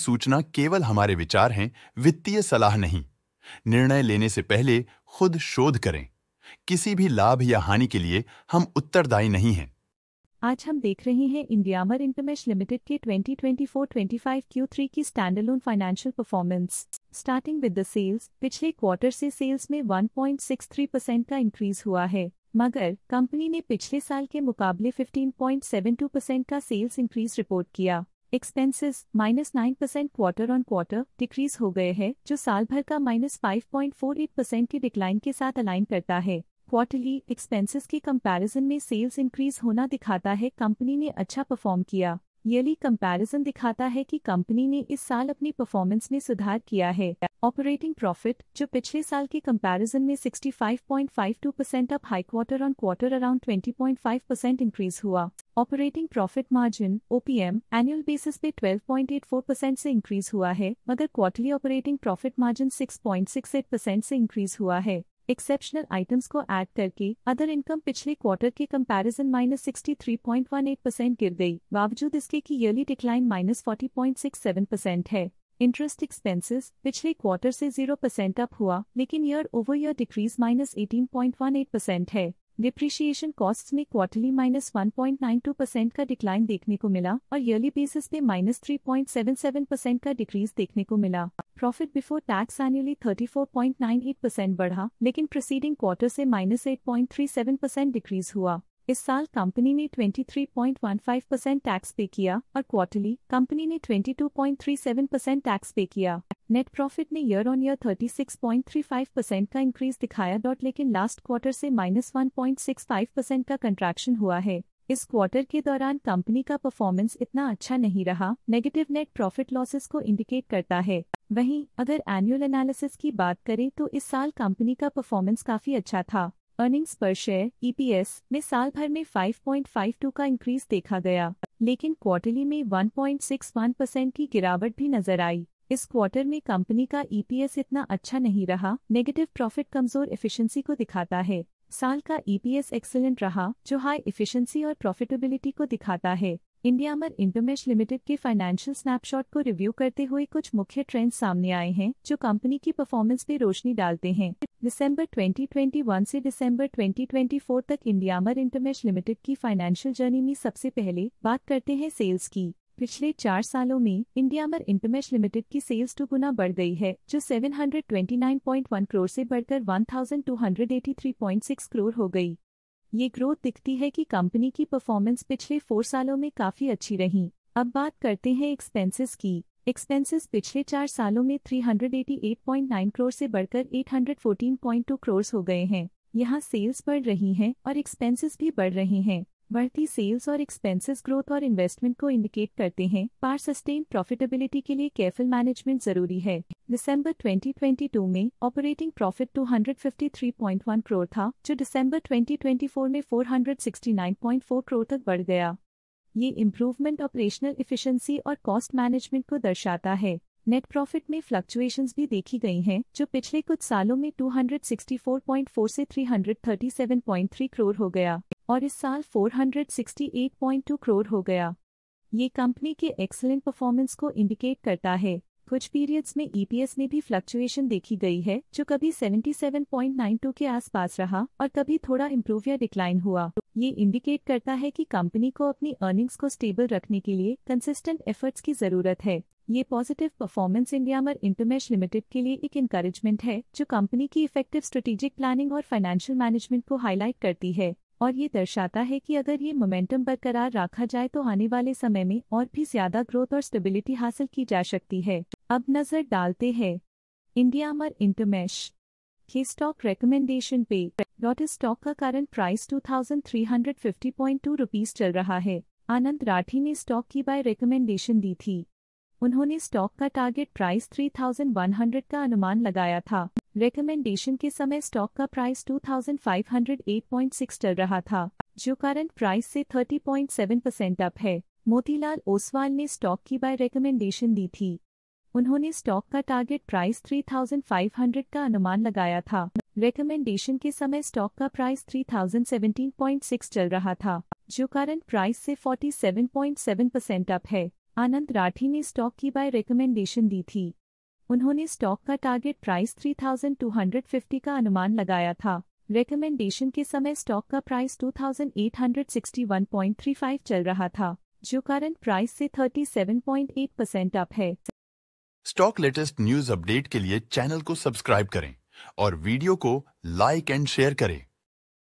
सूचना केवल हमारे विचार हैं, वित्तीय सलाह नहीं। निर्णय लेने से पहले खुद शोध करें। किसी भी लाभ या हानि के लिए हम उत्तरदायी नहीं हैं। आज हम देख रहे हैं इंडियामर इंटरमेश लिमिटेड के 2024-25 Q3 की standalone financial performance. Starting with the sales, पिछले क्वार्टर से सेल्स में 1.63% का इंक्रीज हुआ है, मगर कंपनी ने पिछले साल के मुकाबले 15.72% का सेल्स इंक्रीज रिपोर्ट किया। Expenses -9% quarter on quarter decrease हो गए हैं, जो साल भर का -5.48% की डिक्लाइन के साथ अलाइन करता है। क्वार्टरली एक्सपेंसेस के कंपैरिजन में सेल्स इंक्रीज होना दिखाता है कंपनी ने अच्छा परफॉर्म किया। ईयरली कंपैरिजन दिखाता है कि कंपनी ने इस साल अपनी परफॉर्मेंस में सुधार किया है। ऑपरेटिंग प्रॉफिट, जो पिछले साल के कंपैरिजन में 65.52% up high quarter on quarter around 20.5% increase हुआ। Operating profit margin OPM annual basis पे 12.84% से इंक्रीज हुआ है, मगर क्वार्टरली ऑपरेटिंग प्रॉफिट मार्जिन 6.68% से इंक्रीज हुआ है। एक्सेप्शनल आइटम्स को ऐड करके अदर इनकम पिछले क्वार्टर के कंपैरिजन -63.18% गिर गई, बावजूद इसके कि ईयरली डिक्लाइन -40.67% है। इंटरेस्ट एक्सपेंसेस पिछले क्वार्टर से 0% अप हुआ, लेकिन ईयर ओवर ईयर डिक्रीज -18.18% है। डिप्रिशिएशन कॉस्ट्स में क्वार्टरली -1.92% का डिक्लाइन देखने को मिला और ईयरली बेसिस पे -3.77% का डिक्रीज देखने को मिला। प्रॉफिट बिफोर टैक्स एनुअली 34.98% बढ़ा, लेकिन प्रीसीडिंग क्वार्टर से -8.37% डिक्रीज हुआ। इस साल कंपनी ने 23.15% टैक्स पे किया और क्वार्टरली कंपनी ने 22.37% टैक्स पे किया। नेट प्रॉफिट ने ईयर ऑन ईयर 36.35% का इंक्रीज दिखाया, लेकिन लास्ट क्वार्टर से -1.65% का कंट्रैक्शन हुआ है। इस क्वार्टर के दौरान कंपनी का परफॉर्मेंस इतना अच्छा नहीं रहा, नेगेटिव नेट प्रॉफिट लॉसेस को इंडिकेट करता है। वहीं अगर एनुअल एनालिसिस की बात करें तो इस साल कंपनी का परफॉर्मेंस काफी अच्छा था। अर्निंग्स पर शेयर EPS में साल भर में 5.52 का इंक्रीज देखा गया, लेकिन क्वार्टरली में 1.61% की गिरावट भी नजर आई। इस क्वार्टर में कंपनी का EPS इतना अच्छा नहीं रहा, नेगेटिव प्रॉफिट कमजोर एफिशिएंसी को दिखाता है। साल का EPS एक्सीलेंट रहा, जो हाई एफिशिएंसी और प्रॉफिटेबिलिटी को दिखाता है। इंडियामर इंटरमेश लिमिटेड के फाइनेंशियल स्नैपशॉट को रिव्यू करते हुए कुछ मुख्य ट्रेंड्स सामने आए हैं, जो कंपनी की परफॉर्मेंस पे रोशनी डालते हैं। दिसंबर 2021 से दिसंबर 2024 तक इंडियामर इंटरमेश लिमिटेड की फाइनेंशियल जर्नी में सबसे पहले बात करते हैं सेल्स की। पिछले 4 सालों में इंडियामर इंटरमेश लिमिटेड की सेल्स 2 गुना बढ़ गई है, जो 729.1 करोड़ से बढ़कर 1283.6 करोड़ हो गई। ये ग्रोथ दिखती है कि कंपनी की परफॉर्मेंस पिछले 4 सालों में काफी अच्छी रही। अब बात करते हैं एक्सपेंसेस की। एक्सपेंसेस पिछले 4 सालों में 388.9 करोड़ से बढ़कर 814.2 करोड़ हो गए हैं। यहाँ सेल्स बढ़ रही हैं और एक्सपेंसेस भी बढ़ रहे हैं। बढ़ती सेल्स और एक्सपेंसेस ग्रोथ और इन्वेस्टमेंट को इंडिकेट करते हैं, पर सस्टेन प्रॉफिटेबिलिटी के लिए केयरफुल मैनेजमेंट जरूरी है। दिसंबर 2022 में ऑपरेटिंग प्रॉफिट 253.1 करोड़ था, जो दिसंबर 2024 में 469.4 करोड़ तक बढ़ गया। ये इम्प्रूवमेंट ऑपरेशनल एफिशिएंसी और कॉस्ट मैनेजमेंट को दर्शाता है। नेट प्रॉफिट में फ्लक्चुएशंस भी देखी गई हैं, जो पिछले कुछ सालों में 264.4 से 337.3 करोड़ हो गया और इस साल 468.2 करोड़ हो गया। ये कंपनी के एक्सीलेंट परफॉर्मेंस को इंडिकेट करता है। कुछ पीरियड्स में EPS में भी फ्लक्चुएशन देखी गई है, जो कभी 77.92 के आसपास रहा और कभी थोड़ा इम्प्रूव या डिक्लाइन हुआ। ये इंडिकेट करता है कि कंपनी को अपनी अर्निंग्स को स्टेबल रखने के लिए कंसिस्टेंट एफर्ट्स की जरूरत है। ये पॉजिटिव परफॉर्मेंस इंडियामर इंटरमेश लिमिटेड के लिए एक एनकरेजमेंट है, जो कंपनी की इफेक्टिव स्ट्रेटेजिक प्लानिंग और फाइनेंशियल मैनेजमेंट को हाईलाइट करती है और ये दर्शाता है कि अगर ये मोमेंटम बरकरार रखा जाए तो आने वाले समय में और भी ज्यादा ग्रोथ और स्टेबिलिटी हासिल की जा सकती है। अब नजर डालते हैं इंडियामर इंटरमेश के स्टॉक रिकमेंडेशन पे। स्टॉक का करंट प्राइस 2350.2 रुपीज चल रहा है। आनंद राठी ने स्टॉक की बाय रिकमेंडेशन दी थी। उन्होंने स्टॉक का टारगेट प्राइस 3100 का अनुमान लगाया था। रिकमेंडेशन के समय स्टॉक का प्राइस 2508.6 चल रहा था, जो करंट प्राइस से 30.7% अप है। मोतीलाल ओसवाल ने स्टॉक की बाय रिकमेंडेशन दी थी। उन्होंने स्टॉक का टारगेट प्राइस 3500 का अनुमान लगाया था। रिकमेंडेशन के समय स्टॉक का प्राइस 3017.6 चल रहा था, जो करंट प्राइस से 47.7% अप है। आनंद राठी ने स्टॉक की बाय रिकमेंडेशन दी थी। उन्होंने स्टॉक का टारगेट प्राइस 3250 का अनुमान लगाया था। रिकमेंडेशन के समय स्टॉक का प्राइस 2861.35 चल रहा था, जो करंट प्राइस से 37.8% अप है। स्टॉक लेटेस्ट न्यूज अपडेट के लिए चैनल को सब्सक्राइब करें और वीडियो को लाइक एंड शेयर करें।